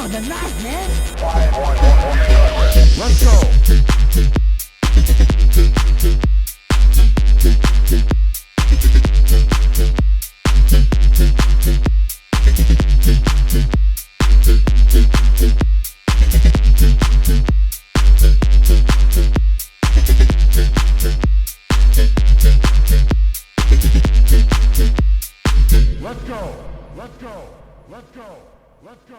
Oh, the knife, man. Let's go. Let's go. Let's go. Let's go. Let's go.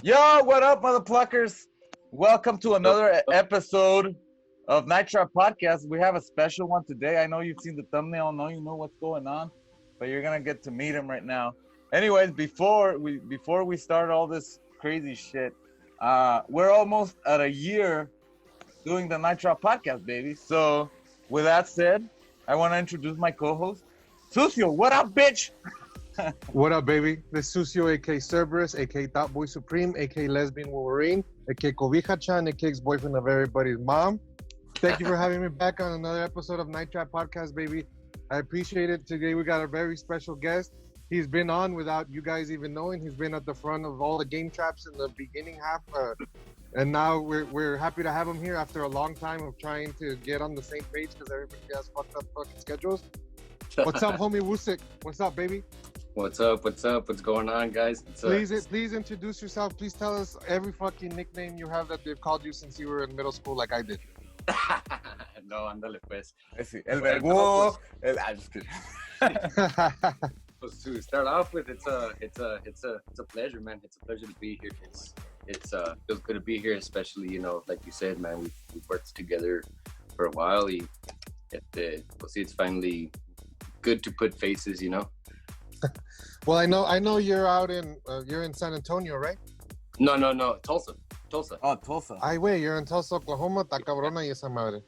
Yo, what up, motherfuckers? Welcome to another episode of Night Trap Podcast. We have a special one today. I know you've seen the thumbnail, I know you know what's going on, but you're gonna get to meet him right now. Anyways, before we start all this crazy shit, we're almost at a year doing the Night Trap Podcast, baby. So, with that said, I want to introduce my co-host, Sucio. What up, bitch? What up, baby? This is Sucio, a.k.a. Cerberus, a.k.a. Thought Boy Supreme, a.k.a. Lesbian Wolverine, a.k.a. Cobija-chan, a.k.a. ex-boyfriend of everybody's mom. Thank you for having me back on another episode of Night Trap Podcast, baby. I appreciate it. Today we got a very special guest. He's been on without you guys even knowing. He's been at the front of all the game traps in the beginning half. And now we're happy to have him here after a long time of trying to get on the same page because everybody has fucked up fucking schedules. What's up, homie WUUXIK? What's up, baby? What's up? What's up? What's going on, guys? Please introduce yourself. Please tell us every fucking nickname you have that they've called you since you were in middle school, like I did. No, ándale pues. El verbo. I'm just kidding. To start off with, it's a pleasure, man. It's a pleasure to be here. It's feels good to be here, especially, you know, like you said, man, we've worked together for a while. It's finally good to put faces, you know. Well, I know you're out you're in San Antonio, right? No, Tulsa. Oh, Tulsa. Ay, güey, you're in Tulsa, Oklahoma. Ta cabrona y esa madre.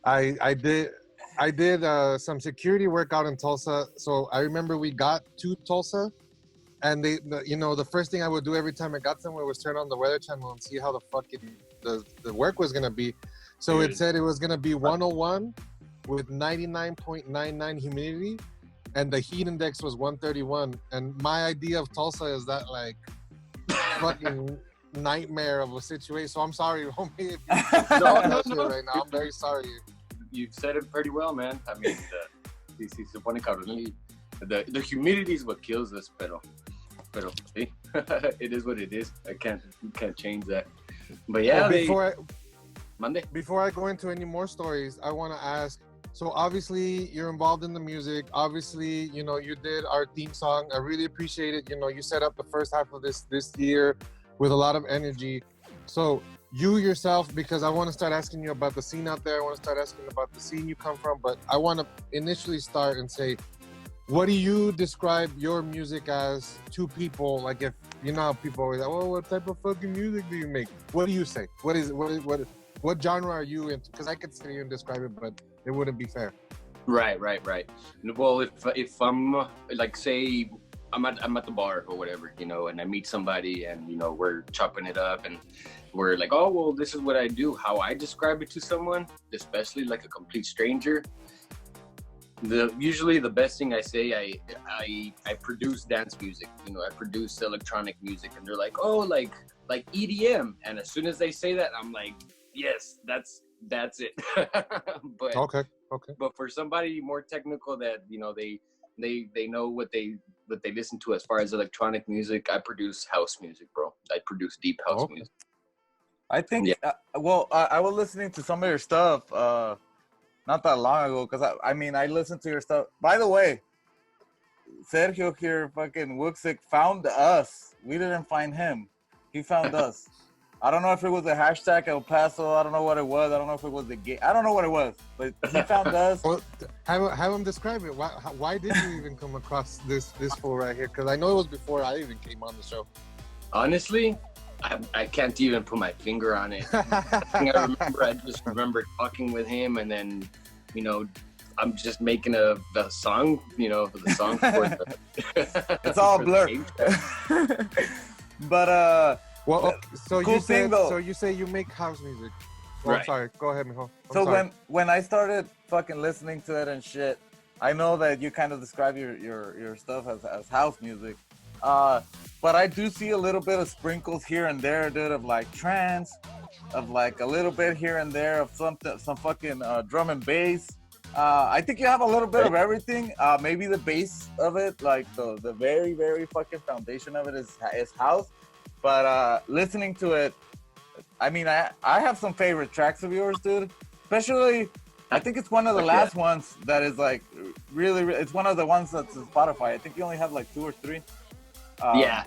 I did some security work out in Tulsa, so I remember we got to Tulsa, and the first thing I would do every time I got somewhere was turn on the Weather Channel and see how the fucking the work was gonna be. So it said it was gonna be 101 with 99.99 humidity, and the heat index was 131. And my idea of Tulsa is that like fucking nightmare of a situation. So I'm sorry, homie, if you No. right now. I'm very sorry. You've said it pretty well, man. I mean, si se pone cabrón. The humidity is what kills us, pero sí, it is what it is. You can't change that. But yeah, before I go into any more stories, I want to ask. So obviously you're involved in the music. Obviously, you know, you did our theme song. I really appreciate it. You know, you set up the first half of this year with a lot of energy. So you yourself, because I want to start asking you about the scene out there. I want to start asking about the scene you come from. But I want to initially start and say, what do you describe your music as to people? Like, if you know how people always say, "Oh, what type of fucking music do you make?" What do you say? What genre are you into? Because I could sit here and describe it, but it wouldn't be fair. Right. Well, if I'm like, say I'm at the bar or whatever, you know, and I meet somebody and, you know, we're chopping it up and we're like, oh, well, this is what I do. How I describe it to someone, especially like a complete stranger. Usually the best thing I say, I produce dance music, you know, I produce electronic music, and they're like, oh, like EDM. And as soon as they say that, I'm like, yes, that's it. But Okay. But for somebody more technical that, you know, they know what they listen to as far as electronic music, I produce house music, bro. I produce deep house music. I think, Yeah. I was listening to some of your stuff not that long ago, because I listened to your stuff. By the way, Sergio here, fucking WUUXIK, found us. We didn't find him. He found us. I don't know if it was a hashtag El Paso. I don't know what it was. I don't know if it was the game. I don't know what it was, but he found us. Well, have him describe it. Why did you even come across this fool right here? Because I know it was before I even came on the show. Honestly, I can't even put my finger on it. I just remember talking with him, and then, you know, I'm just making the song, you know, the song for the, it's all blur. But well, okay, so cool you say you make house music. Oh, Right. I'm sorry. Go ahead, mijo. So when I started fucking listening to it and shit, I know that you kind of describe your stuff as house music, but I do see a little bit of sprinkles here and there, dude, of like trance, of like a little bit here and there of some fucking drum and bass. I think you have a little bit of everything. Maybe the base of it, like the very, very fucking foundation of it is house. But listening to it, I mean, I have some favorite tracks of yours, dude. Especially, I think it's one of the last ones that is like really, it's one of the ones that's on Spotify. I think you only have like 2 or 3. Yeah.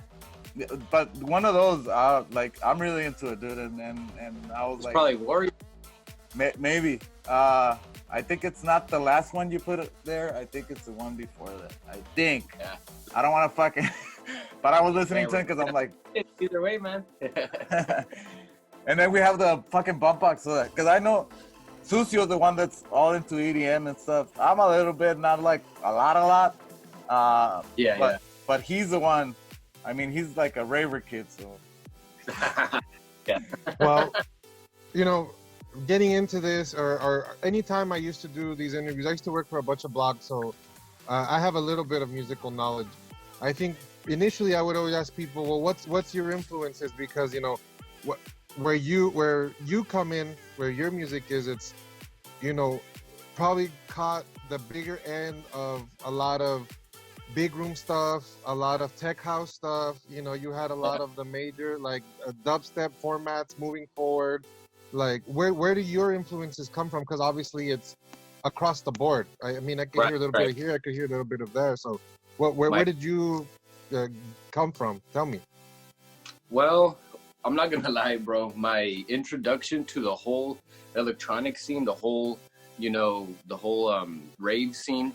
But one of those, like, I'm really into it, dude. And I was It's like, probably Warrior. Maybe. I think it's not the last one you put there. I think it's the one before that. I think. Yeah. I don't want to fucking. But I was listening to it because I'm like. Either way, man. And then we have the fucking bump box, because I know Sucio's the one that's all into EDM and stuff. I'm a little bit, not like a lot. But he's the one. I mean, he's like a raver kid, so. Yeah. Well, you know, getting into this, or anytime I used to do these interviews, I used to work for a bunch of blogs, so I have a little bit of musical knowledge. I think initially I would always ask people, well, what's your influences? Because, you know, where you come in, where your music is, it's, you know, probably caught the bigger end of a lot of big room stuff, a lot of tech house stuff. You know, you had a lot of the major like dubstep formats moving forward. Like, where do your influences come from? Because obviously it's across the board. I mean, I could hear a little bit of here, I could hear a little bit of there. So, where did you come from? Tell me. Well, I'm not gonna lie, bro. My introduction to the whole electronic scene, the whole rave scene,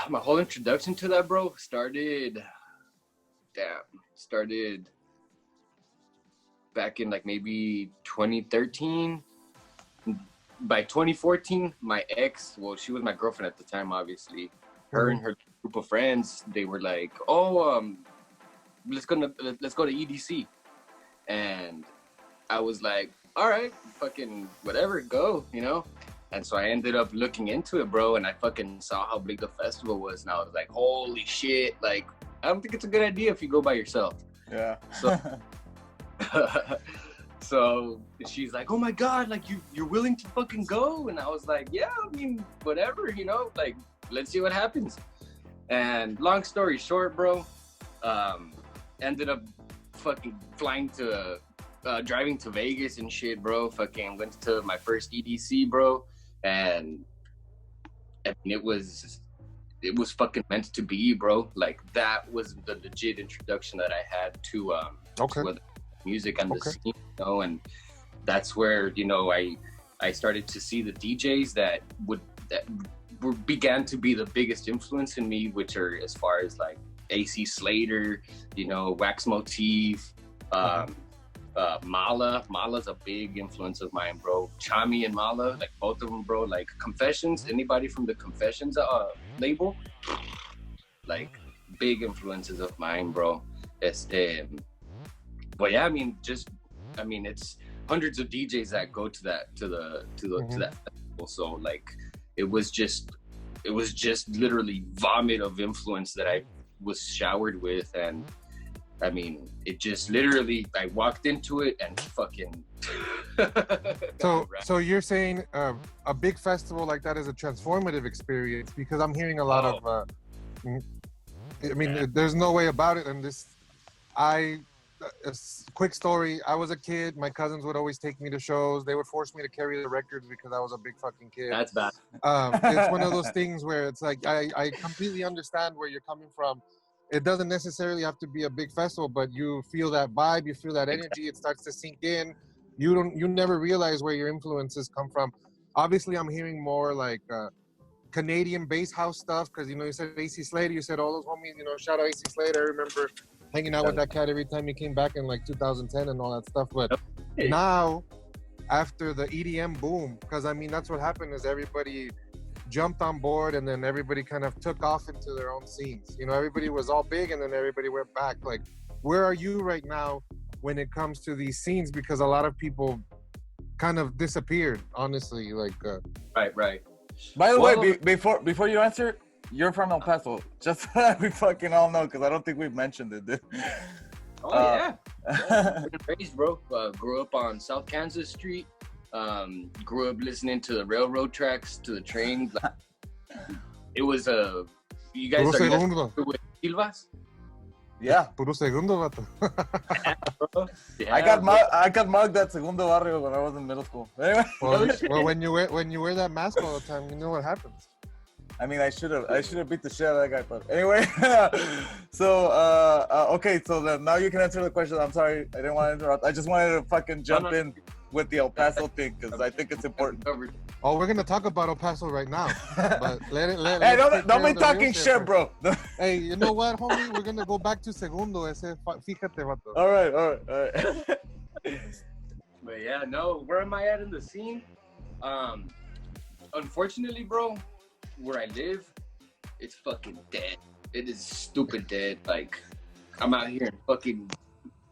my whole introduction to that, bro, started back in like maybe 2013. By 2014, my ex, well, she was my girlfriend at the time, obviously. Her and her group of friends, they were like, let's go to EDC. And I was like, all right, fucking whatever, go, you know? And so I ended up looking into it, bro, and I fucking saw how big the festival was, and I was like, holy shit, like, I don't think it's a good idea if you go by yourself. Yeah. So she's like, oh my God, like, you're willing to fucking go? And I was like, yeah, I mean, whatever, you know, like, let's see what happens. And long story short, bro, ended up fucking driving to Vegas and shit, bro. Fucking went to my first EDC, bro. And I mean, it was fucking meant to be, bro. Like, that was the legit introduction that I had to music and the scene, you know. And that's where, you know, I started to see the DJs that began to be the biggest influence in me, which are as far as like AC Slater, you know, Wax Motif, Mala's a big influence of mine, bro. Chami and Mala, like both of them, bro. Like Confessions, anybody from the Confessions label, like big influences of mine, bro. But yeah, I mean, it's hundreds of DJs that go to that festival. So like, it was just literally vomit of influence that I was showered with. And I mean, it just literally, I walked into it and fucking. So you're saying a big festival like that is a transformative experience? Because I'm hearing a lot of. I mean, there's no way about it. And a quick story. I was a kid. My cousins would always take me to shows. They would force me to carry the records because I was a big fucking kid. That's bad. It's one of those things where it's like, I completely understand where you're coming from. It doesn't necessarily have to be a big festival, but you feel that vibe, you feel that energy. It starts to sink in. You never realize where your influences come from. Obviously, I'm hearing more like Canadian bass house stuff, because, you know, you said AC Slater, you said all those homies, you know, shout out AC Slater. I remember hanging out with that cat every time he came back in like 2010 and all that stuff. But now, after the EDM boom, because I mean, that's what happened, is everybody jumped on board and then everybody kind of took off into their own scenes. You know, everybody was all big and then everybody went back. Like, where are you right now when it comes to these scenes? Because a lot of people kind of disappeared, honestly. Like, right. By the way, Well, before you answer, you're from El Paso. Just so that we fucking all know, because I don't think we've mentioned it, dude. oh Uh, yeah, born and raised, bro. Grew up on South Kansas Street. Grew up listening to the railroad tracks, to the trains. Like, it was you guys Puro are segundo. with Silvas? yeah. Puro segundo, vato. Yeah, I got mugged at Segundo Barrio when I was in middle school. Anyway, Well, when you wear that mask all the time, you know what happens. I mean, I should have beat the shit out of that guy, but anyway. So, okay, so then now you can answer the question. I'm sorry, I didn't want to interrupt. I just wanted to fucking jump in with the El Paso thing because I think it's important. Oh, we're gonna talk about El Paso right now, but Hey, let's don't take be care of the talking real shit, first. bro. Hey, you know what, homie? We're gonna go back to segundo. Fíjate, vato. All right. But yeah, no, where am I at in the scene? Unfortunately, bro, where I live, it's fucking dead. It is stupid dead. Like, I'm out here in fucking,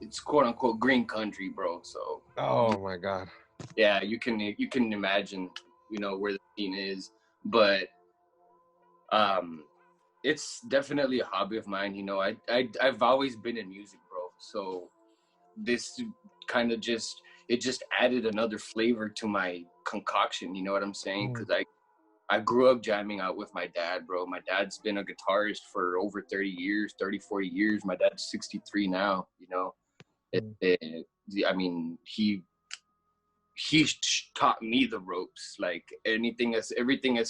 it's quote unquote green country, bro. So, Oh my God. yeah, you can imagine, where the scene is. But it's definitely a hobby of mine. I've always been in music, bro. So this kind of just added another flavor to my concoction. You know what I'm saying? Because I grew up jamming out with my dad, bro. My dad's been a guitarist for over 30 years, 34 years. My dad's 63 now, I mean, he taught me the ropes, like everything as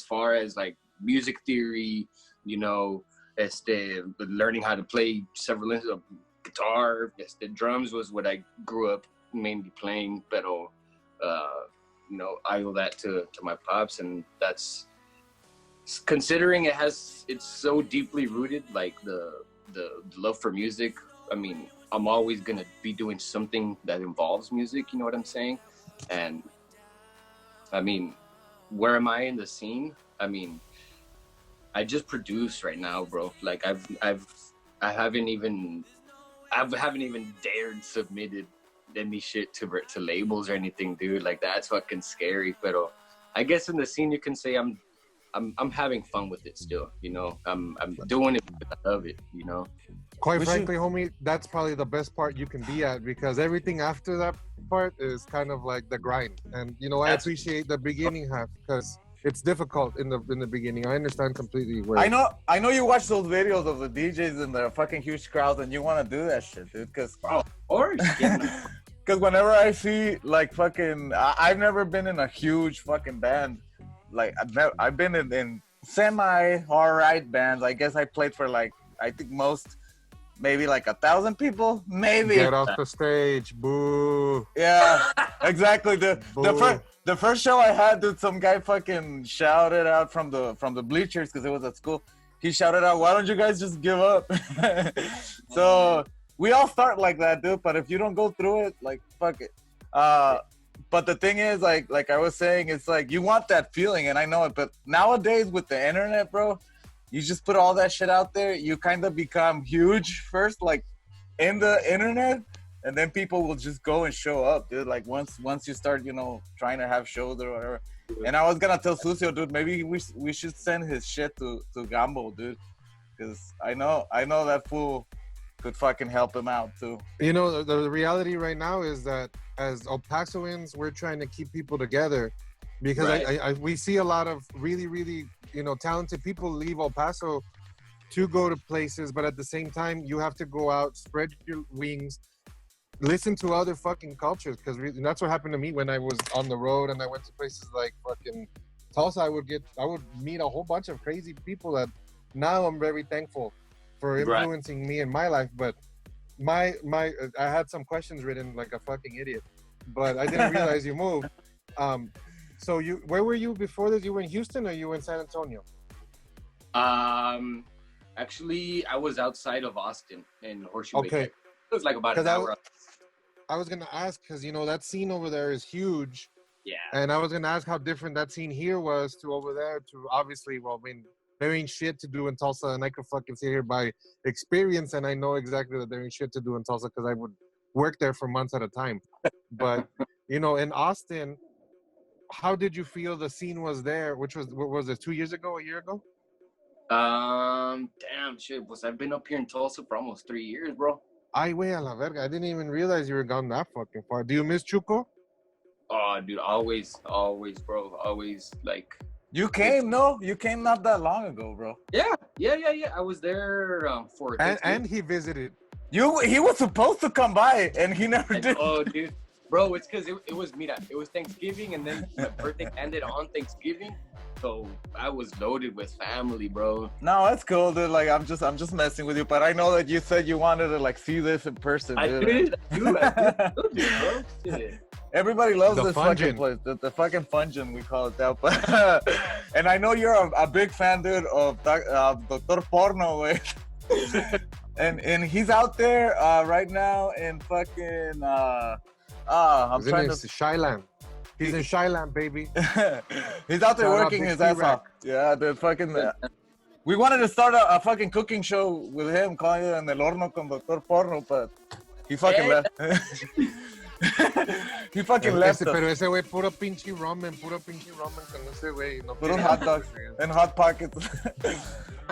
far as like music theory, learning how to play several instruments of guitar. The drums was what I grew up mainly playing, but I owe that to my pops, and that's considering it's so deeply rooted, like the love for music. I mean, I'm always gonna be doing something that involves music, you know what I'm saying? And I mean, where am I in the scene? I mean, I just produce right now, bro. Like I haven't even dared submitted any shit to labels or anything, dude. Like, that's fucking scary. But I guess in the scene you can say I'm having fun with it still, I'm doing it because I love it, Quite frankly, homie, that's probably the best part you can be at, because everything after that part is kind of like the grind. And I appreciate the beginning half because it's difficult in the beginning. I understand completely where I know you watch those videos of the DJs and the fucking huge crowds, and you want to do that shit, dude. Because whenever I see like fucking, I've never been in a huge fucking band. Like I've been in semi alright bands. I guess I played for like, I think most, maybe like 1,000 people, maybe. Get off the stage, boo. Yeah, exactly. The first show I had, dude, some guy fucking shouted out from the bleachers because it was at school. He shouted out, "Why don't you guys just give up?" So we all start like that, dude. But if you don't go through it, like, fuck it. But the thing is, like I was saying, it's like you want that feeling, and I know it. But nowadays with the internet, bro, you just put all that shit out there. You kind of become huge first, like in the internet, and then people will just go and show up, dude. Like once you start, trying to have shows or whatever. And I was gonna tell Sucio, dude, maybe we should send his shit to Gambo, dude, because I know that fool could fucking help him out too. The reality right now is that as El Pasoans, we're trying to keep people together, because right. we see a lot of really, really, talented people leave El Paso to go to places, but at the same time, you have to go out, spread your wings, listen to other fucking cultures, because that's what happened to me when I was on the road and I went to places like fucking Tulsa. I would meet a whole bunch of crazy people that now I'm very thankful for influencing me in my life. But I had some questions written like a fucking idiot, but I didn't realize you moved. So where were you before this? You were in Houston or you were in San Antonio? Actually, I was outside of Austin in Horseshoe Bay. Okay. It was like about an hour. I was gonna ask because that scene over there is huge. Yeah. And I was gonna ask how different that scene here was to over there. To obviously, well, I mean, there ain't shit to do in Tulsa, and I could fucking sit here by experience, and I know exactly that there ain't shit to do in Tulsa because I would work there for months at a time. But in Austin, how did you feel the scene was there? Which was, what was it, 2 years ago, a year ago? Damn shit. I've been up here in Tulsa for almost 3 years, bro. Ay, güey, a la verga. I didn't even realize you were gone that fucking far. Do you miss Chuco? Oh, dude, always, bro. Always, like. You came, no? You came not that long ago, bro. Yeah. I was there for. And he visited. He was supposed to come by, and he never did. Oh, dude. Bro, it's because it was, mira, it was Thanksgiving, and then my birthday ended on Thanksgiving. So I was loaded with family, bro. No, it's cool, dude. Like I'm just messing with you, but I know that you said you wanted to like see this in person. I Dude. did, bro. Shit. Everybody loves The this Fungin. fucking place, the fucking Fungin, we call it that. But and I know you're a big fan, dude, of Dr. Porno, way. and he's out there right now in fucking He's in Shyland. He's in Shyland, baby. He's out there Shout out working Big his ass T-Rack. off. Yeah, dude, fucking. We wanted to start a fucking cooking show with him, calling it En el Horno con Dr. Porno, but he fucking left. He fucking left us. Pero ese güey, puro pinche ramen con ese güey. No Puro tiene hot nada dogs que ver. and hot pockets.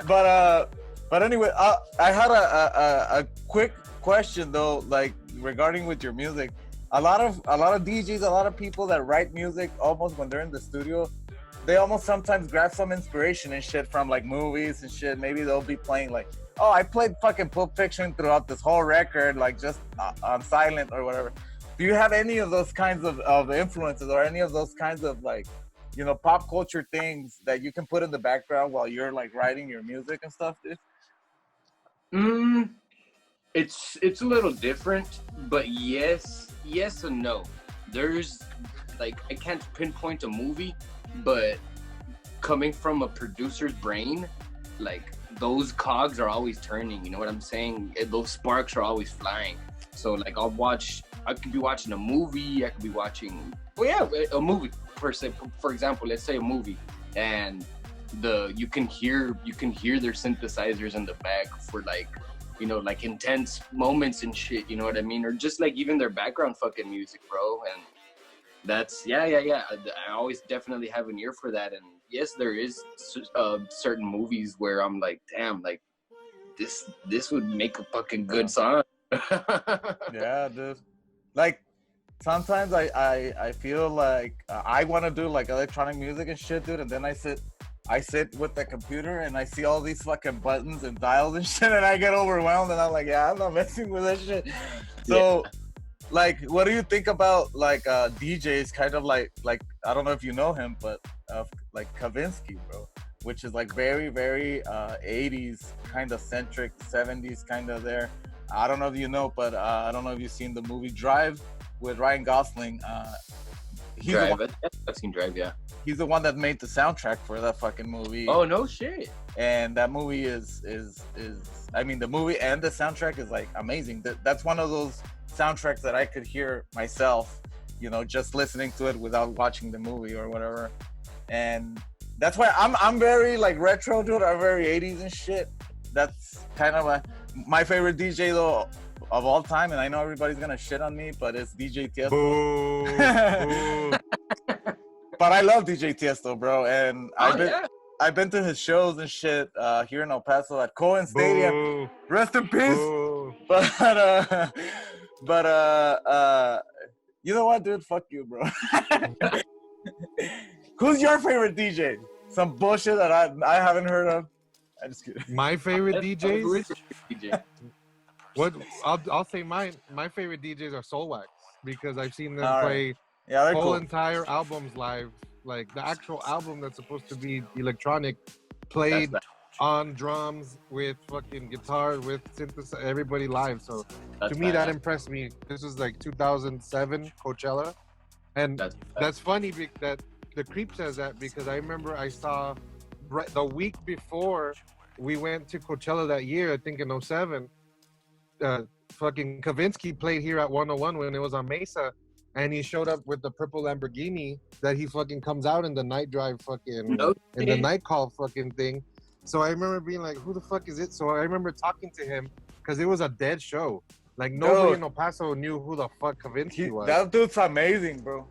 But anyway, I had a quick question though, like regarding with your music. A lot of DJs, a lot of people that write music, almost when they're in the studio, they almost sometimes grab some inspiration and shit from like movies and shit. Maybe they'll be playing like, oh, I played fucking Pulp Fiction throughout this whole record, like just on silent or whatever. Do you have any of those kinds of influences or any of those kinds of like, you know, pop culture things that you can put in the background while you're like writing your music and stuff, dude? It's a little different, but yes and no. There's like, I can't pinpoint a movie, but coming from a producer's brain, like those cogs are always turning, you know what I'm saying? Those sparks are always flying. So like I could be watching a movie, I could be watching, a movie per se. For example, let's say a movie, and you can hear their synthesizers in the back for like, you know, like intense moments and shit, you know what I mean? Or just like even their background fucking music, bro. And that's, I always definitely have an ear for that. And yes, there is certain movies where I'm like, damn, like this would make a fucking good song. Yeah, dude. Like sometimes I feel like I want to do like electronic music and shit, dude, and then I sit with the computer and I see all these fucking buttons and dials and shit, and I get overwhelmed, and I'm like, yeah, I'm not messing with that shit. So like, what do you think about like DJs, kind of like I don't know if you know him, but like Kavinsky, bro, which is like very 80s kind of centric, 70s kind of there. I don't know if you know, but I don't know if you've seen the movie Drive with Ryan Gosling. I've seen Drive, yeah. He's the one that made the soundtrack for that fucking movie. Oh, no shit. And that movie is I mean, the movie and the soundtrack is like amazing. That's one of those soundtracks that I could hear myself, you know, just listening to it without watching the movie or whatever. And that's why I'm very like retro, dude. I'm very 80s and shit. That's kind of my favorite DJ though of all time, and I know everybody's gonna shit on me, but it's DJ Tiesto. Boo. But I love DJ Tiesto, bro, and I've been to his shows and shit here in El Paso at Cohen Stadium. Boo. Rest in peace. Boo. But you know what, dude? Fuck you, bro. Who's your favorite DJ? Some bullshit that I haven't heard of. I'm just kidding. My favorite DJs? Who is your DJ? What I'll say mine. My favorite DJs are Soulwax, because I've seen them play they're whole cool. entire albums live, like the actual album that's supposed to be electronic, played on drums with fucking guitar, with synthesizer, everybody live. So to me, that impressed me. This was like 2007 Coachella, and that's funny that the Creep says that, because I remember I saw the week before we went to Coachella that year, I think in 07, fucking Kavinsky played here at 101 when it was on Mesa, and he showed up with the purple Lamborghini that he fucking comes out in the night drive fucking, in the night call fucking thing. So I remember being like, who the fuck is it? So I remember talking to him, because it was a dead show. Like nobody in El Paso knew who the fuck Kavinsky was. That dude's amazing, bro.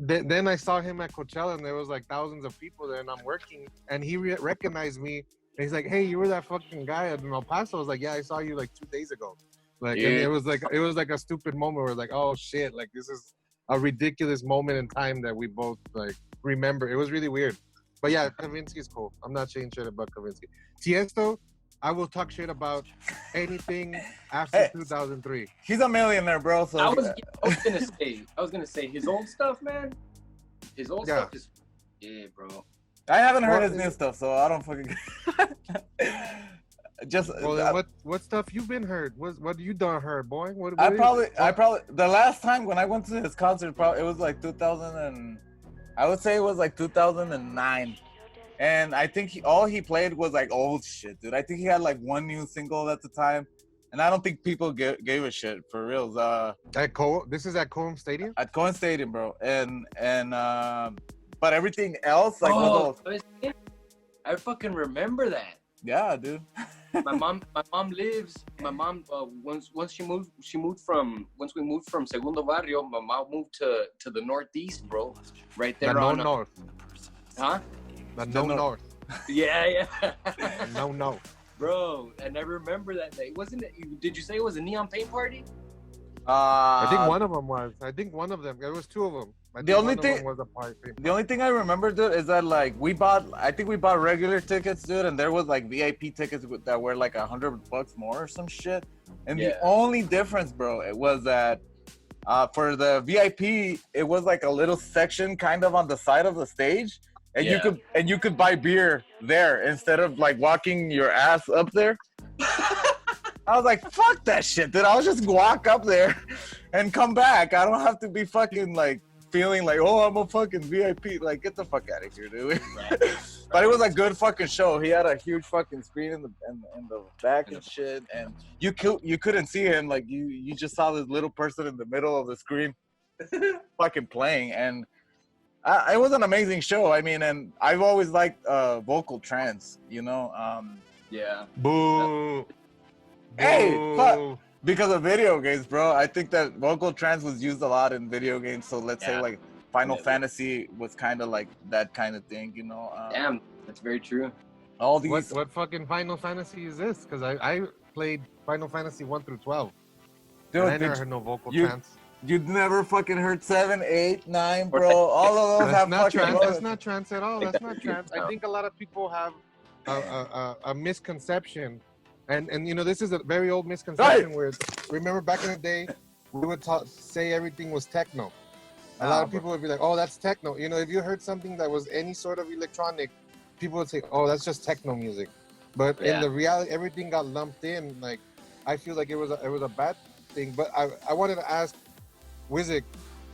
then I saw him at Coachella, and there was like thousands of people there, and I'm working, and he recognized me, and he's like, "Hey, you were that fucking guy at El Paso." I was like, "Yeah, I saw you like 2 days ago." Like, and Yeah. it was like a stupid moment where like, "Oh shit!" Like this is a ridiculous moment in time that we both like remember. It was really weird, but yeah, Kavinsky's cool. I'm not saying shit about Kavinsky. Tiesto, I will talk shit about anything after Hey. 2003. He's a millionaire, bro. So I was gonna say his old stuff, man. His old Yeah. stuff is, yeah, bro. I haven't heard Well, his new stuff, so I don't fucking. Just Well, then what stuff you been heard? What you done heard, boy? What I is probably it? the last time when I went to his concert, probably it was like 2000 and I would say it was like 2009, and I think all he played was like old shit, dude. I think he had like one new single at the time, and I don't think people gave a shit for reals. This is at Cohen Stadium. At Cohen Stadium, bro, and but everything else like was all, I fucking remember that. yeah, dude. My mom once we moved from Segundo Barrio, my mom moved to the northeast, bro, right there No on north. huh The no north. yeah No. bro, and I remember that day. Wasn't it, did you say it was a neon paint party? I think one of them was. I think one of them. There was two of them. The only thing- was a party. The only thing I remember, dude, is that like I think we bought regular tickets, dude, and there was like VIP tickets that were like $100 more or some shit. And the Yeah. only difference, bro, it was that for the VIP, it was like a little section kind of on the side of the stage, and Yeah. you could buy beer there instead of like walking your ass up there. I was like, fuck that shit, dude. I'll just walk up there and come back. I don't have to be fucking like feeling like, oh, I'm a fucking VIP. Like, get the fuck out of here, dude. But it was a good fucking show. He had a huge fucking screen in the back and shit, and you couldn't see him. Like you just saw this little person in the middle of the screen, fucking playing, and it was an amazing show. I mean, and I've always liked vocal trance, you know. Yeah. Boo. Hey, Boo. fuck. Because of video games, bro. I think that vocal trance was used a lot in video games. So let's say Yeah. like Final Yeah. Fantasy was kind of like that kind of thing, you know. Damn, that's very true. All these. What fucking Final Fantasy is this? Because I played Final Fantasy 1 through 12. Dude, And I never heard no vocal you- trance. you've never fucking heard 7, 8, 9, bro. All of those That's have not fucking. trance. vocal- That's not trance at all. That's not trance. I think a lot of people have a misconception, and you know this is a very old misconception. Right. Where remember back in the day, we would say everything was techno. A lot of people would be like, "Oh, that's techno." You know, if you heard something that was any sort of electronic, people would say, "Oh, that's just techno music." But in Yeah. the reality, everything got lumped in. Like, I feel like it was a bad thing. But I wanted to ask WUUXIK.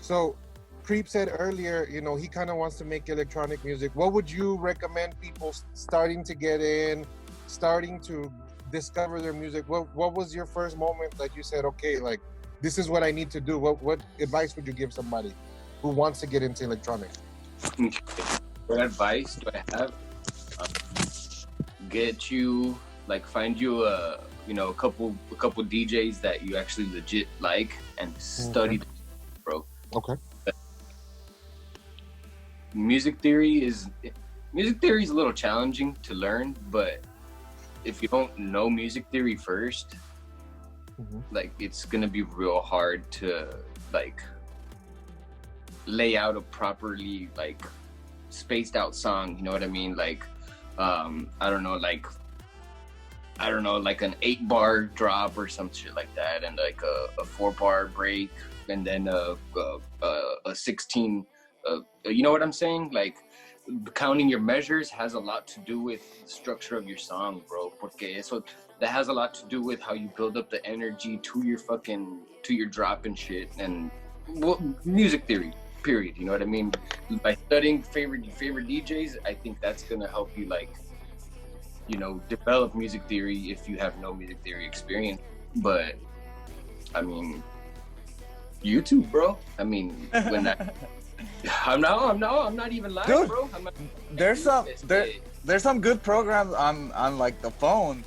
So, Creep said earlier, you know, he kind of wants to make electronic music. What would you recommend people starting to get in, starting to discover their music? What was your first moment that you said, okay, like, this is what I need to do? What advice would you give somebody who wants to get into electronics? What advice do I have? Get you, like, find you a couple DJs that you actually legit like and study, bro. Okay. Music theory is a little challenging to learn, but if you don't know music theory first, like, it's gonna be real hard to like lay out a properly like spaced out song. You know what I mean? Like, I don't know, like an 8-bar drop or some shit like that, and like a 4-bar break, and then a 16. You know what I'm saying? Like, counting your measures has a lot to do with the structure of your song, bro. Porque that has a lot to do with how you build up the energy to your drop and shit, and music theory. Period. You know what I mean? By studying favorite DJs, I think that's gonna help you, like, you know, develop music theory if you have no music theory experience. But I mean, YouTube, bro. I mean, when I'm not even lying, Dude, bro. there's some good programs on like the phone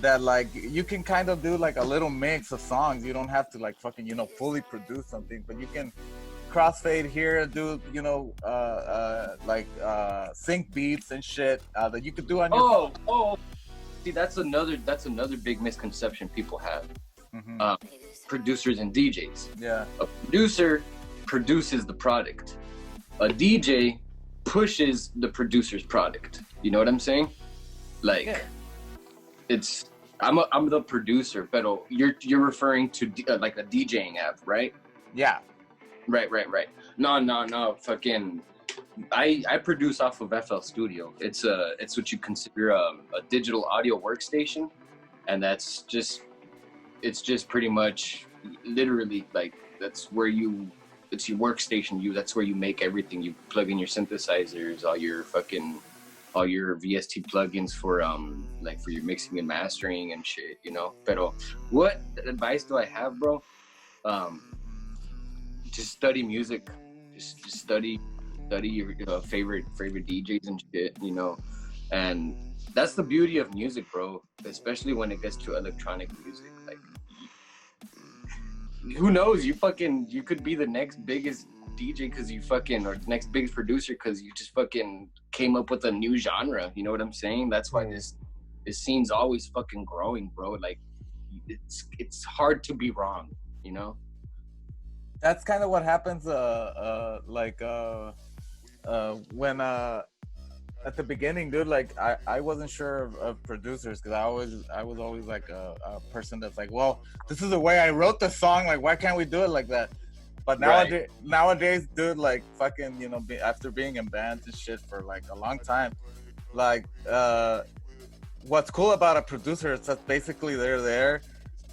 that like you can kind of do like a little mix of songs. You don't have to like fucking, you know, fully produce something, but you can crossfade here, do like sync beats and shit that you could do on your phone. Oh, see, that's another big misconception people have. Mhm. Producers and DJs. Yeah. A producer produces the product. A DJ pushes the producer's product. You know what I'm saying? Like, it's I'm the producer, but you're referring to like a DJing app, right? Yeah. Right. No. Fucking, I produce off of FL Studio. It's what you consider a digital audio workstation, and it's just pretty much literally like it's your workstation. That's where you make everything. You plug in your synthesizers, all your VST plugins for like for your mixing and mastering and shit, you know. Pero what advice do I have, bro? Just study music. Just study your favorite DJs and shit, you know. And that's the beauty of music, bro. Especially when it gets to electronic music. Like, who knows? You could be the next biggest DJ or next biggest producer because you just fucking came up with a new genre. You know what I'm saying? That's why this scene's always fucking growing, bro. Like, it's hard to be wrong, you know. That's kind of what happens when at the beginning, dude, like I wasn't sure of producers because I was always like a person that's like, well, this is the way I wrote the song, like why can't we do it like that? But nowadays, dude, like fucking, you know, after being in bands and shit for like a long time, like what's cool about a producer is that basically they're there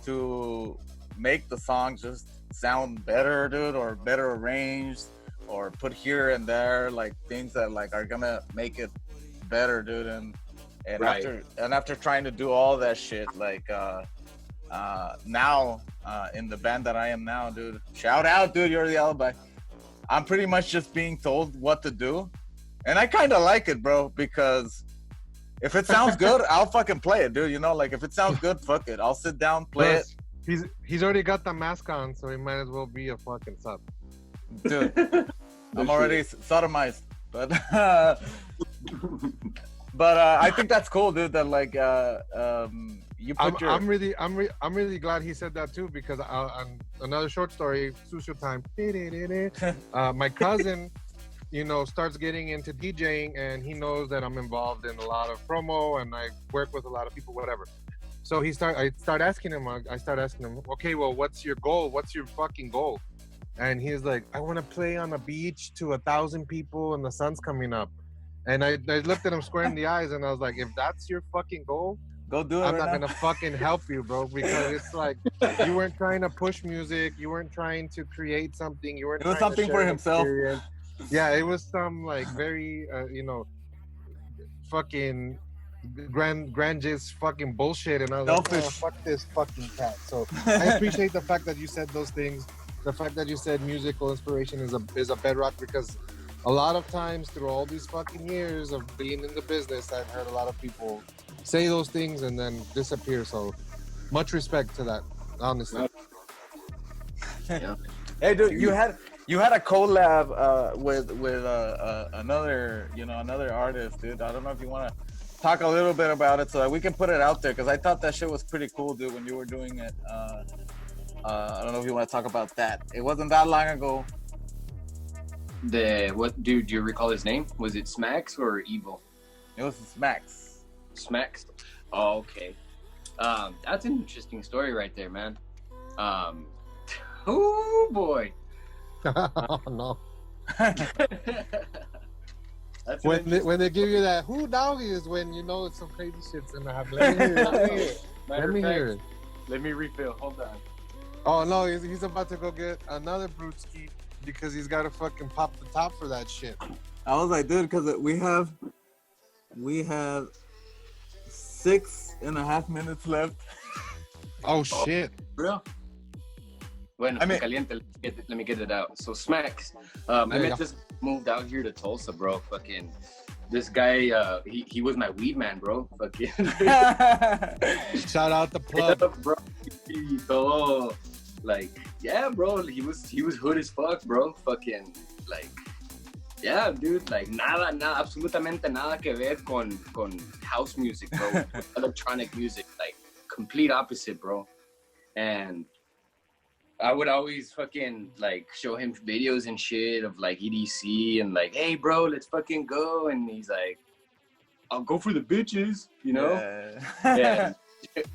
to make the song just sound better, dude, or better arranged, or put here and there like things that like are gonna make it better, dude. And after trying to do all that shit, like now in the band that I am now, dude, shout out, dude, you're the alibi. I'm pretty much just being told what to do, and I kind of like it, bro, because if it sounds good, I'll fucking play it, dude. You know, like if it sounds good, fuck it, I'll sit down, play it. He's already got the mask on, so he might as well be a fucking sub. Dude, I'm already sodomized, but I think that's cool, dude. That like you put I'm really glad he said that too, because on another short story, Sucio time. My cousin, you know, starts getting into DJing, and he knows that I'm involved in a lot of promo, and I work with a lot of people, whatever. So I start asking him, okay, well, what's your goal? What's your fucking goal? And he's like, I want to play on a beach to 1,000 people and the sun's coming up. And I looked at him square in the eyes, and I was like, if that's your fucking goal, go do it. I'm not gonna fucking help you, bro, because it's like you weren't trying to push music, you weren't trying to create something, you weren't. It was trying something to for share himself. Experience. Yeah, it was some like very, you know, fucking grandiose fucking bullshit, and I was like, oh, fuck this fucking cat. So I appreciate the fact that you said those things. The fact that you said musical inspiration is a bedrock, because a lot of times through all these fucking years of being in the business, I've heard a lot of people say those things and then disappear. So much respect to that, honestly. Yeah. Hey, dude, you had a collab with another artist, dude. I don't know if you want to talk a little bit about it so that we can put it out there, because I thought that shit was pretty cool, dude, when you were doing it. I don't know if you want to talk about that. It wasn't that long ago. What, dude, do you recall his name? Was it Smacks or Evil? It was Smacks. Smacks? Oh, okay. That's an interesting story right there, man. Oh boy. Oh no. When they give you that who doggy is when you know it's some crazy shit's gonna happen. Let me hear it. Let me refill. Hold on. Oh no, he's about to go get another WUUXIK because he's got to fucking pop the top for that shit. I was like, dude, because we have 6.5 minutes left. Oh shit. Bro. Bueno, caliente. Let me get it out. So Smacks, I just moved out here to Tulsa, bro. Fucking this guy, he was my weed man, bro. Fucking. Shout out the plug, bro. So, like, yeah, bro, he was hood as fuck, bro. Fucking like, yeah, dude, like nada, absolutamente nada que ver con house music, bro. With electronic music, like complete opposite, bro. And I would always fucking like show him videos and shit of like EDC and like, hey, bro, let's fucking go. And he's like, I'll go for the bitches, you know? Yeah. And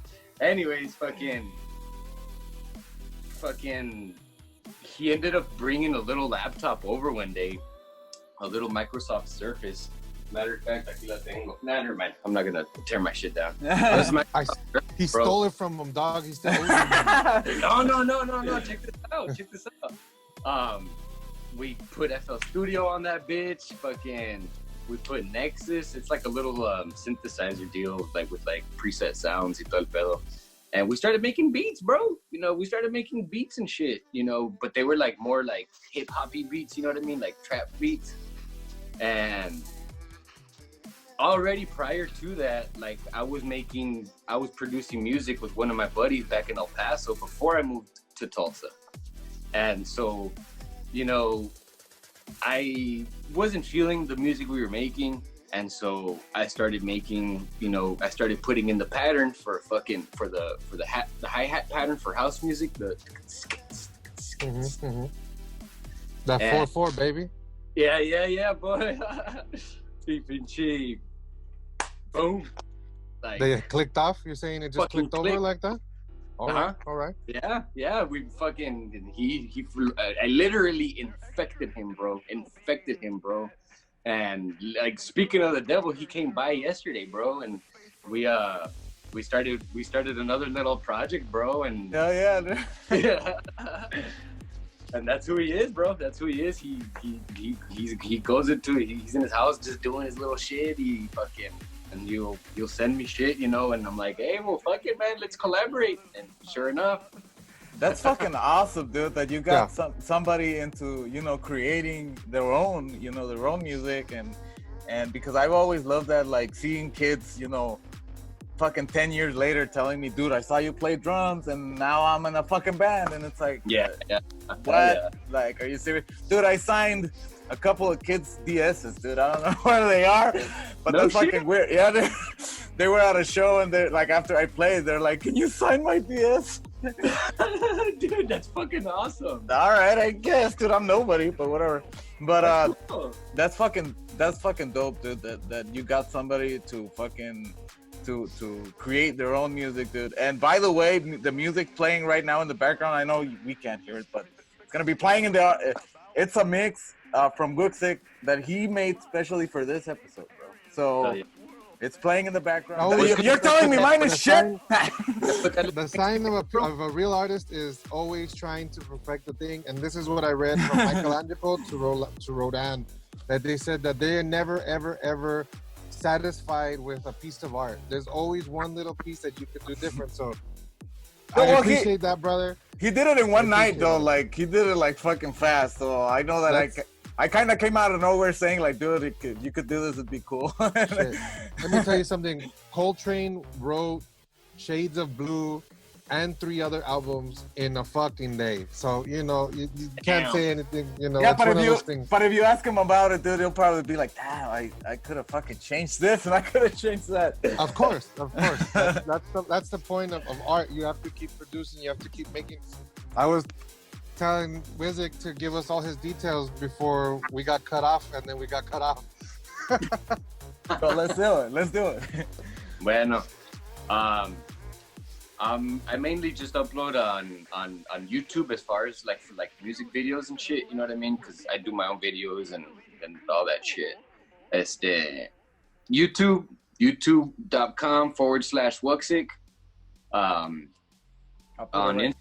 anyways, he ended up bringing a little laptop over one day, a little Microsoft Surface. Matter of fact, aquí la tengo. Nah, never mind. I'm not gonna tear my shit down. He stole it from him, dog. He stole it. No. Check this out. We put FL Studio on that bitch. Fucking, we put Nexus. It's like a little synthesizer deal, like with like preset sounds y todo el pedo. And we started making beats, bro. You know, we started making beats and shit, you know, but they were like more like hip hoppy beats, you know what I mean? Like trap beats. And already prior to that, like I was producing music with one of my buddies back in El Paso before I moved to Tulsa. And so, you know, I wasn't feeling the music we were making. And so I started making, you know, I started putting in the pattern for the hi-hat pattern for house music, the That 4/4, baby. Yeah, boy. Pinche boom. Like, They clicked off. You're saying it just clicked over like that? All right. Yeah. We fucking I literally infected him, bro. And like, speaking of the devil, he came by yesterday, bro, and we started another little project, bro, and Yeah. and that's who he is, bro. That's who he is. He goes into, he's in his house just doing his little shit. He fucking, and you'll send me shit, you know, and I'm like, hey, well, fuck it, man, let's collaborate. And sure enough, That's fucking awesome, dude, that you got somebody into, you know, creating their own music. And because I've always loved that, like seeing kids, you know, fucking 10 years later telling me, dude, I saw you play drums and now I'm in a fucking band. And it's like, yeah. What? Yeah. Like, are you serious? Dude, I signed a couple of kids' DSs, dude. I don't know where they are, but No that's shit. fucking weird. Yeah, they were at a show and they're like, after I played, they're like, can you sign my DS? Dude, that's fucking awesome. All right, I guess, dude. I'm nobody, but whatever. But Cool. that's fucking dope, dude. That you got somebody to fucking to create their own music, dude. And by the way, the music playing right now in the background, I know we can't hear it, but it's gonna be playing in the. It's a mix from WUUXIK that he made specially for this episode, bro. So. Yeah. It's playing in the background. Oh, You're telling me mine is shit? The sign of a real artist is always trying to perfect the thing. And this is what I read from Michelangelo to Rodin, that they said that they are never, ever, ever satisfied with a piece of art. There's always one little piece that you could do different. So I appreciate that, brother. He did it in one night, though. Like, he did it, like, fucking fast. So I know that I kind of came out of nowhere saying, like, dude, you could do this, it'd be cool. Let me tell you something. Coltrane wrote Shades of Blue and 3 other albums in a fucking day. So, you know, you can't say anything, you know. Yeah, it's but if you ask him about it, dude, he'll probably be like, damn, I could have fucking changed this and I could have changed that. Of course. That's the point of art. You have to keep producing. You have to keep making. I was telling WUUXIK to give us all his details before we got cut off, and then we got cut off. So let's do it. Bueno, I mainly just upload on YouTube as far as like music videos and shit, you know what I mean? Because I do my own videos and all that shit. youtube.com/WUUXIK. On Instagram,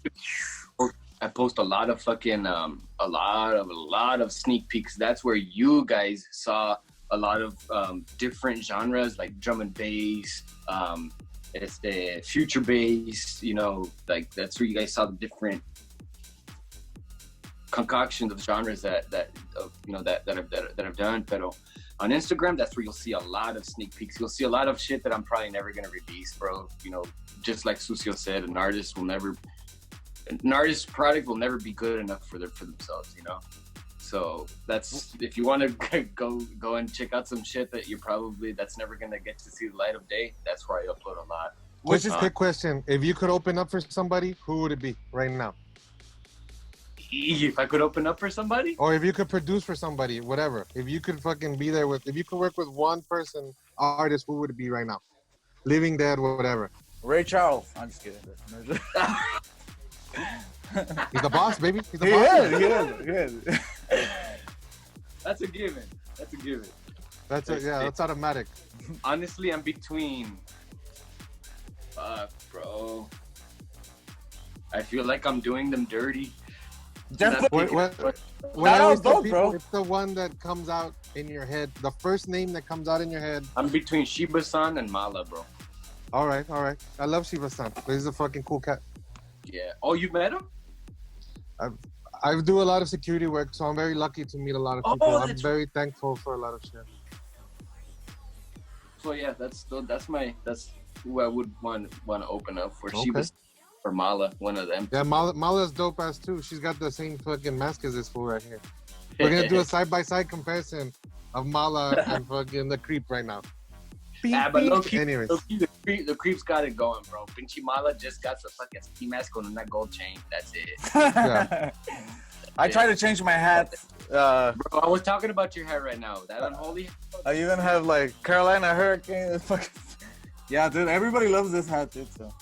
I post a lot of fucking a lot of sneak peeks. That's where you guys saw a lot of different genres, like drum and bass, it's the future bass, you know, like that's where you guys saw the different concoctions of genres that I've done. But on Instagram, that's where you'll see a lot of sneak peeks. You'll see a lot of shit that I'm probably never gonna release, bro. You know, just like Sucio said, an artist will never an artist's product will never be good enough for themselves, you know. So that's, if you want to go and check out some shit that's never gonna get to see the light of day. That's where I upload a lot. Which is a quick question. If you could open up for somebody, who would it be right now? If I could open up for somebody, or if you could produce for somebody, whatever. If you could fucking be there if you could work with one person, artist, who would it be right now? Living, dead, whatever. Ray Charles. I'm just kidding. He's the boss, baby. He's the boss. He is. That's a given. That's automatic. Honestly, I'm between. Bro. I feel like I'm doing them dirty. What I always tell people, it's the one that comes out in your head. The first name that comes out in your head. I'm between Shiba-san and Mala, bro. All right. I love Shiba-san. He's a fucking cool cat. Yeah. Oh, you met him? I do a lot of security work, so I'm very lucky to meet a lot of people. I'm very thankful for a lot of shit. So yeah, that's who I would want to open up for. Shiba or Mala, one of them. Yeah, Mala's dope ass too. She's got the same fucking mask as this fool right here. We're gonna do a side-by-side comparison of Mala and fucking the Chreep right now. But anyways, the Creep's got it going, bro. Pinche Mala just got the fucking ski mask on that gold chain. That's it. Yeah. I try to change my hat. Bro, I was talking about your hair right now. That unholy. I even have like Carolina Hurricane. Yeah, dude. Everybody loves this hat, dude. So.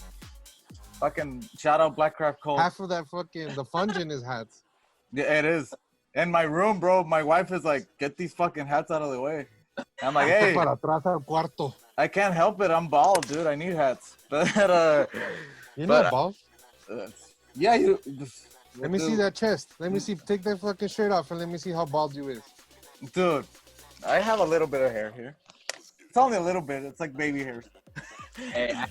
Fucking shout out Blackcraft Cole. Half of that fucking the funge in his hats. Yeah, it is. In my room, bro, my wife is like, get these fucking hats out of the way. I'm like, hey, I can't help it. I'm bald, dude. I need hats. But you're not bald. Yeah, you. Let me see that chest. Let me see. Take that fucking shirt off and let me see how bald you is. Dude, I have a little bit of hair here. It's only a little bit. It's like baby hairs. Hey, I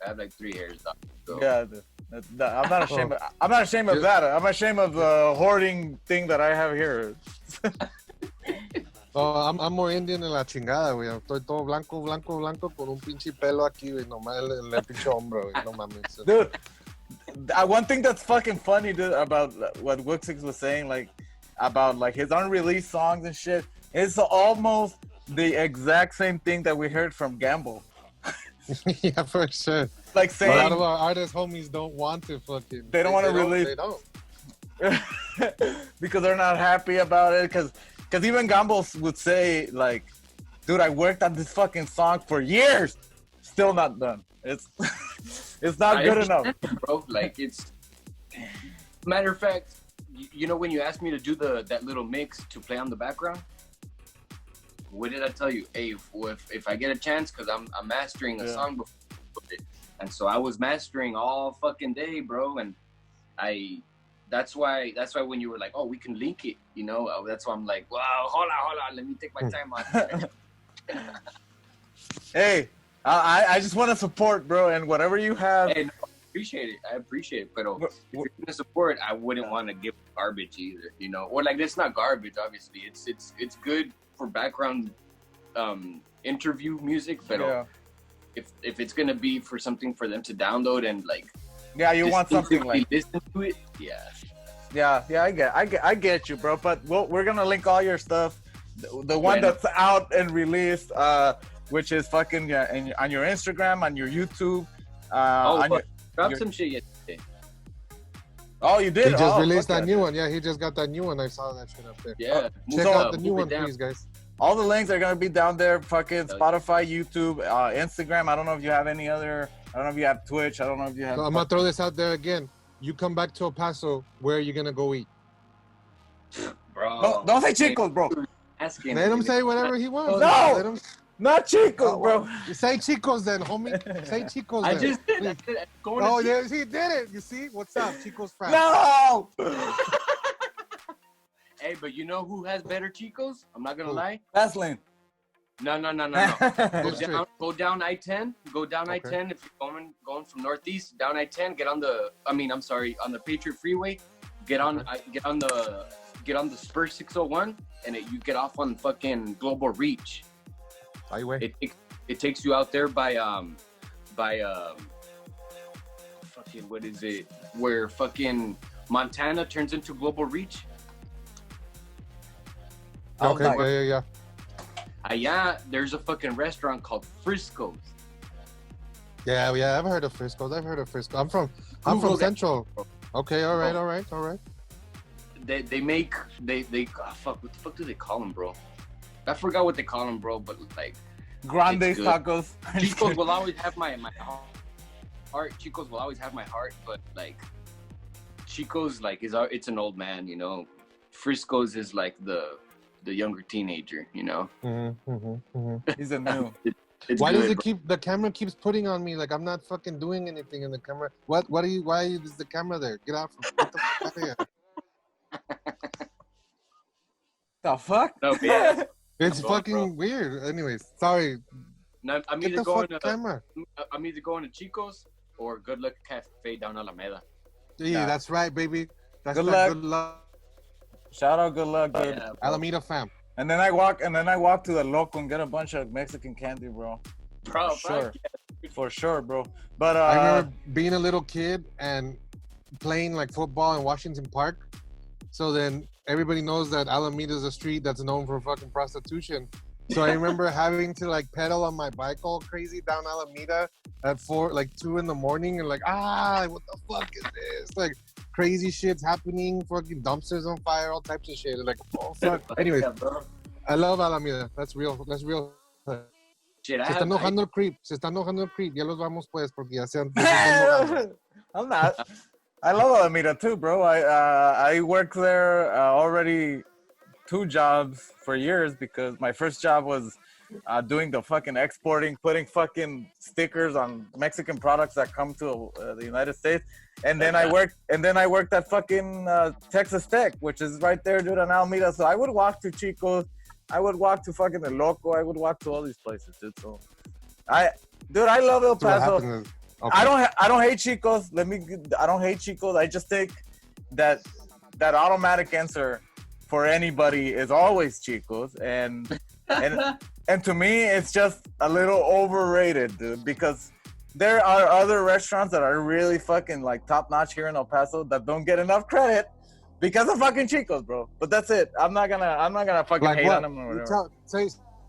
have like three hairs. So. Yeah, dude. I'm not ashamed. I'm not ashamed of that. I'm ashamed of the hoarding thing that I have here. I'm more Indian en la chingada, güey. Estoy todo blanco con un pinche pelo aquí, güey. Nomás el pinche hombro, güey. No mames. Dude, one thing that's fucking funny, dude, about what WUUXIK was saying, like, about like his unreleased songs and shit, it's almost the exact same thing that we heard from Gamble. Yeah, for sure. Like saying, a lot of our artist homies don't want to fucking. They don't want to release. They don't. Because they're not happy about it. Because even Gamble would say, like, dude, I worked on this fucking song for years, still not done. It's not good enough, bro. Like, it's matter of fact, you know, when you asked me to do that little mix to play on the background, what did I tell you? Hey, if I get a chance, because I'm mastering a song before it, and so I was mastering all fucking day, bro, and that's why when you were like, oh, we can link it, you know, that's why I'm like, wow, hold on, let me take my time on it. Hey, I just want to support, bro, and whatever you have. Hey, no, I appreciate it, but if you're gonna support, I wouldn't want to give garbage either, you know, or like, it's not garbage, obviously, it's good for background interview music, but if it's gonna be for something for them to download and like, you want something like listen to it, I get you, bro. But we're gonna link all your stuff, the one that's out and released, which is fucking on your Instagram, on your YouTube. Drop some shit yesterday. Oh, you did? He just released that new one. Yeah, he just got that new one. I saw that shit up there. Yeah. Check out the new one, please, guys. All the links are gonna be down there. Fucking Spotify, YouTube, Instagram. I don't know if you have any other. I don't know if you have Twitch. I don't know if you have. So I'm gonna throw this out there again. You come back to El Paso, where are you gonna go eat? Bro. Don't say Chicos, bro. Let him say whatever he wants. No, not Chicos, bro. Say Chicos then, homie. Say Chicos. I just did. Oh, yeah, he did it. You see? What's up, Chicos fries? No. Hey, but you know who has better Chicos? I'm not gonna lie. Vaseline. No. Go down I-10. Go down I-10 if you're going from northeast down I-10. On the Patriot Freeway. Get on the Spur 601, and you get off on fucking Global Reach. Highway. It takes you out there by fucking, what is it? Where fucking Montana turns into Global Reach. Okay, yeah. Yeah, there's a fucking restaurant called Frisco's. Yeah, I've heard of Frisco's. I'm from Google that. Central. Okay, all right. They make fuck, what the fuck do they call them, bro? I forgot what they call them, bro, but like Grande it's good. tacos. Chico's will always have my heart. Chico's will always have my heart, but like Chico's like it's an old man, you know. Frisco's is like the younger teenager, you know. He's a new. Why good, does it bro. keep the camera keeps putting on me like I'm not fucking doing anything in the camera? Why is the camera there? Get out from get the fuck out of here. The fuck? No, but yeah, It's I'm going, fucking bro. weird. Anyways, sorry. No, I'm Get either the going fuck to camera. I'm either going to Chico's or Good Luck Cafe down Alameda. Yeah, Nah. that's right, baby. That's Good right. luck. Good luck. Shout out, good luck, dude. Yeah, bro. Alameda fam. And then I walk to the local and get a bunch of Mexican candy, bro. Bro, Sure. fuck For sure, bro. But I remember being a little kid and playing like football in Washington Park. So then everybody knows that Alameda is a street that's known for fucking prostitution. So I remember having to like pedal on my bike all crazy down Alameda at 2 in the morning and like, what the fuck is this? Like crazy shit's happening, fucking dumpsters on fire, all types of shit. Like, oh fuck. Anyways, yeah, bro. I love Alameda. That's real. That's real. Shit, Se está enojando el creep. Se está enojando el creep. Ya los vamos pues porque ya se I'm not. I love Alameda too, bro. I worked there already 2 jobs for years because my first job was doing the fucking exporting, putting fucking stickers on Mexican products that come to the United States. And then I worked at fucking Texas Tech, which is right there, dude, on Alameda. So I would walk to Chico's, I would walk to fucking El Loco, I would walk to all these places, dude. So I love El Paso. Okay. I don't hate Chico's. I don't hate Chico's. I just think that automatic answer for anybody is always Chico's, and to me it's just a little overrated, dude, because there are other restaurants that are really fucking like top notch here in El Paso that don't get enough credit because of fucking Chico's, bro. But that's it. I'm not gonna fucking Like hate what? on them or whatever.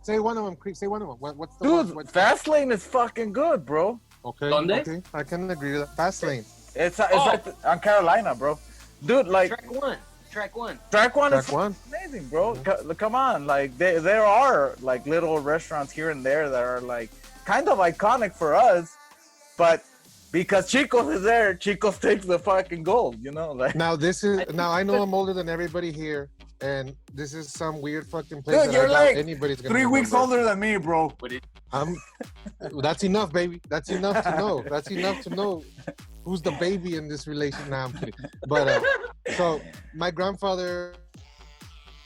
Say one of them, Creep. Say one of them. What's the Dude, one? Fastlane is fucking good, bro. Okay, ¿Dónde? okay. I can agree with that. Fastlane. It's like on Carolina, bro. Dude, like Track one. Track one Track is one. amazing, bro. Come on, like there are like little restaurants here and there that are like kind of iconic for us, but because Chico's is there, Chico's takes the fucking gold, you know. Like, Now I know I'm older than everybody here, and this is some weird fucking place. dude, that you're I doubt like anybody's gonna 3 weeks remember. older than me, bro. That's enough, baby. That's enough to know. That's enough to know who's the baby in this relation. Nah, I'm kidding. But so my grandfather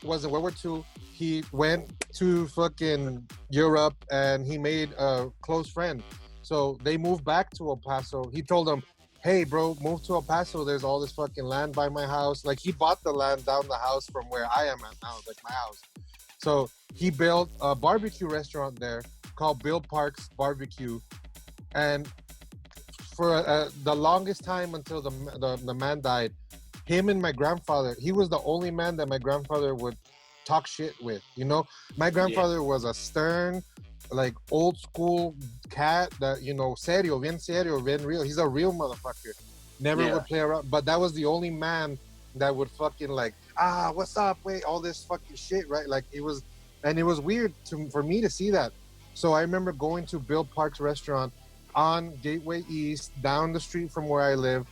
was in World War II. He went to fucking Europe and he made a close friend. So they moved back to El Paso. He told them, hey, bro, move to El Paso. There's all this fucking land by my house. Like he bought the land down the house from where I am at now, like my house. So he built a barbecue restaurant there called Bill Park's Barbecue. And for the longest time until the man died, him and my grandfather, he was the only man that my grandfather would talk shit with, you know? My grandfather was a stern, like old school cat that, you know, serio, bien real. He's a real motherfucker. Never would play around. But that was the only man that would fucking like, what's up? Wait, all this fucking shit, right? Like it was weird for me to see that. So I remember going to Bill Park's restaurant on Gateway East, down the street from where I live,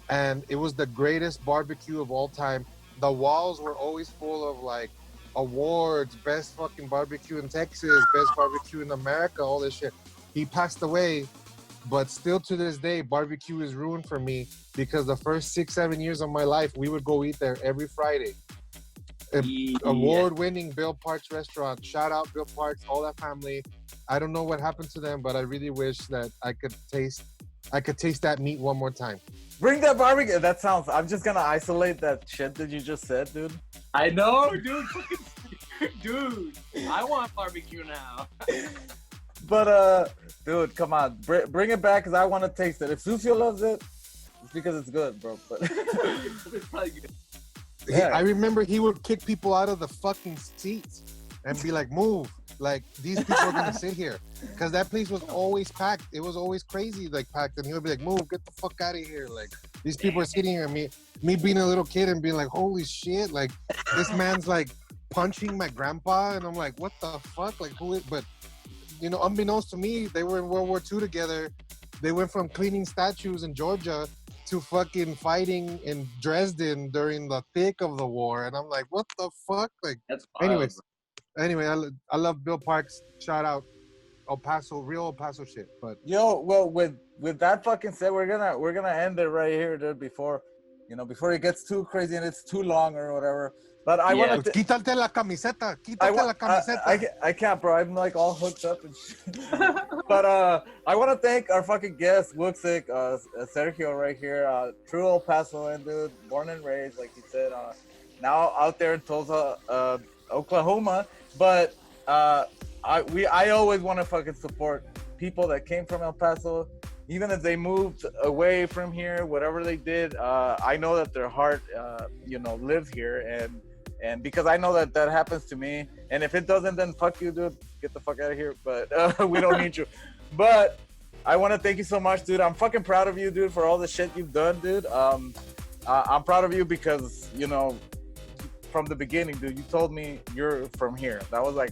and it was the greatest barbecue of all time. The walls were always full of like awards, best fucking barbecue in Texas, best barbecue in America, all this shit. He passed away, but still to this day, barbecue is ruined for me because the first 6-7 years of my life, we would go eat there every Friday. Award-winning Bill Park's restaurant. Shout out Bill Park's, all that family. I don't know what happened to them, but I really wish that I could taste that meat one more time. Bring that barbecue. That sounds. I'm just gonna isolate that shit that you just said, dude. I know, dude. Dude, I want barbecue now. But dude, come on, bring it back because I want to taste it. If Sucio loves it, because it's good, bro. But It's probably good. Yeah. I remember he would kick people out of the fucking seats and be like, move. Like, these people are going to sit here. Because that place was always packed. It was always crazy, like, packed. And he would be like, move, get the fuck out of here. Like, these people are sitting here. Me being a little kid and being like, holy shit. Like, this man's, like, punching my grandpa. And I'm like, what the fuck? Like, who is... But, you know, unbeknownst to me, they were in World War II together. They went from cleaning statues in Georgia to fucking fighting in Dresden during the thick of the war. And I'm like, what the fuck? Like, That's wild, anyway, I love Bill Parks. Shout out El Paso, real El Paso shit. But yo, well, with that fucking said, we're gonna end it right here, dude. Before it gets too crazy and it's too long or whatever. But I Yeah. want to. quítate la camiseta. Quítate la camiseta. I can't, bro. I'm like all hooked up and shit. But I want to thank our fucking guest, WUUXIK, Sergio right here, true El Pasoan dude, born and raised, like he said, now out there in Tulsa, Oklahoma. But I always want to fucking support people that came from El Paso, even if they moved away from here, whatever they did. I know that their heart, lives here, and because I know that happens to me, and if it doesn't, then fuck you, dude. Get the fuck out of here. But we don't need you. But I want to thank you so much, dude. I'm fucking proud of you, dude, for all the shit you've done, dude. I'm proud of you because, from the beginning, dude, you told me you're from here. That was like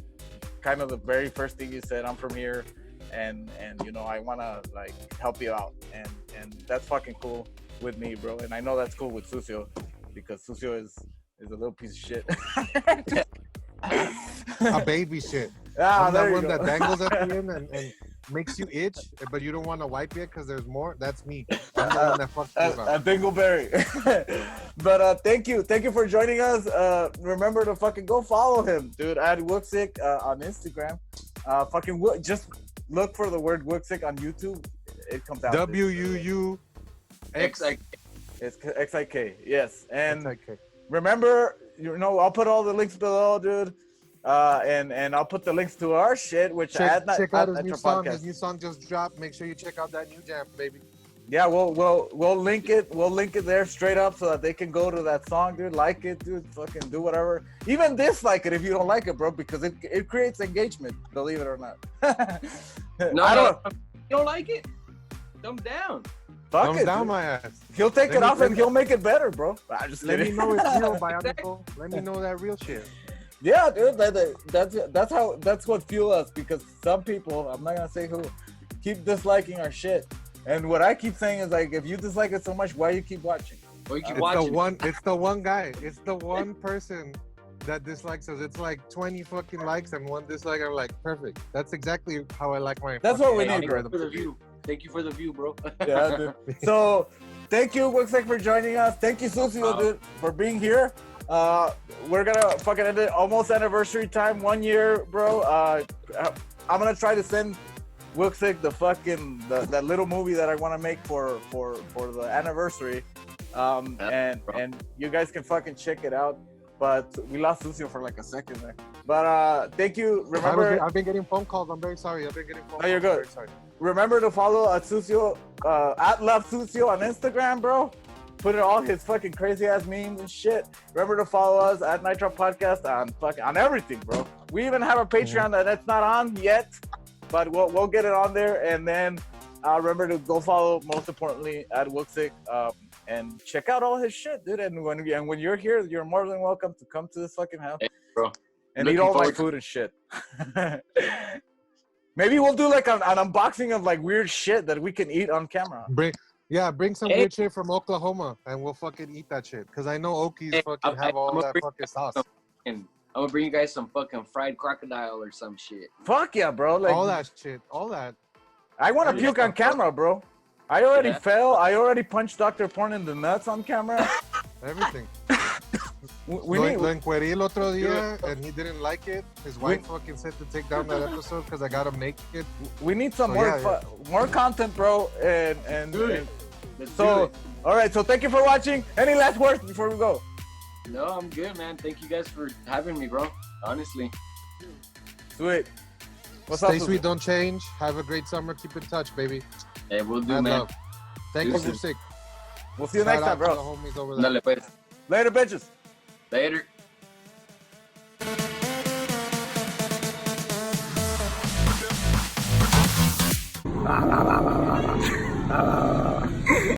kind of the very first thing you said. I'm from here, and I want to like help you out, and that's fucking cool with me, bro. And I know that's cool with Sucio, because Sucio is a little piece of shit. A baby shit. Ah, there that you one go. that dangles at the end and makes you itch, but you don't want to wipe it because there's more. That's me. I'm the one that fucks you A up. dingleberry. But thank you for joining us. Remember to fucking go follow him, dude, at WUUXIK on Instagram. Just look for the word WUUXIK on YouTube. It comes out. WUUXIK. It's XIK, yes. And remember, I'll put all the links below, dude. And I'll put the links to our shit, which check out his new song. Podcast. His new song just dropped. Make sure you check out that new jam, baby. Yeah, we'll link it. We'll link it there straight up so that they can go to that song, dude. Like it, dude. Fucking do whatever. Even dislike it if you don't like it, bro, because it creates engagement. Believe it or not. No, you don't like it? Thumb down. Fuck Thumbs it, down dude. my ass. He'll take Let it me- off and he'll make it better, bro. I'm just Let me kidding. know it's real, Bionicle. Let me know that real shit. Yeah, dude, that's what fuel us, because some people, I'm not gonna say who, keep disliking our shit. And what I keep saying is, like, if you dislike it so much, why you keep watching? Or you keep It's watching. the one guy. It's the one person that dislikes us. It's like 20 fucking likes and one dislike. I'm like, perfect. That's exactly how I like my. That's what we fucking need, Thank you bro. for the view. Thank you for the view, bro. Yeah, dude. So, thank you, WUUXIK, for joining us. Thank you, Sucio, dude, for being here. We're gonna fucking end it. Almost anniversary time, 1 year, bro. I'm gonna try to send WUUXIK the fucking that little movie that I want to make for the anniversary. And you guys can fucking check it out. But we lost Sucio for like a second there. But thank you. Remember, I've been getting phone calls. I'm very sorry. I've been getting phone calls. No, you're good. I'm very sorry. remember to follow at Sucio, at Love Sucio on Instagram, bro. Put in all his fucking crazy ass memes and shit. Remember to follow us at Nitro Podcast on everything, bro. We even have a Patreon that's not on yet, but we'll get it on there. And then remember to go follow, most importantly, at WUUXIK, and check out all his shit, dude. And when you're here, you're more than welcome to come to this fucking house, hey, bro. and Looking eat all my forward to- food and shit. Maybe we'll do like an unboxing of like weird shit that we can eat on camera. Bring some Hey. weird shit from Oklahoma and we'll fucking eat that shit. Cause I know Okies Hey, fucking have all I'm gonna that bring fucking sauce. And I'm gonna bring you guys some fucking fried crocodile or some shit. Fuck yeah, bro! Like All that shit. All that. I want to Yeah. puke on camera, bro. I already Yeah. fell. I already punched Dr. Porn in the nuts on camera. Everything. We Lo need. encueré el otro día and he didn't like it. His wife fucking said to take down that episode because I got him naked. We need some So, more yeah, more content, bro. And Let's do so, it. all right. So thank you for watching. Any last words before we go? No, I'm good, man. Thank you guys for having me, bro. Honestly. Sweet. What's Stay up? sweet, don't change. Have a great summer. Keep in touch, baby. Hey, we'll do, Mad man. love. Thank you, Deuces. WUUXIK. We'll see you next time, Shout out to bro. the homies over there. Dale, pues. Later, bitches. Later.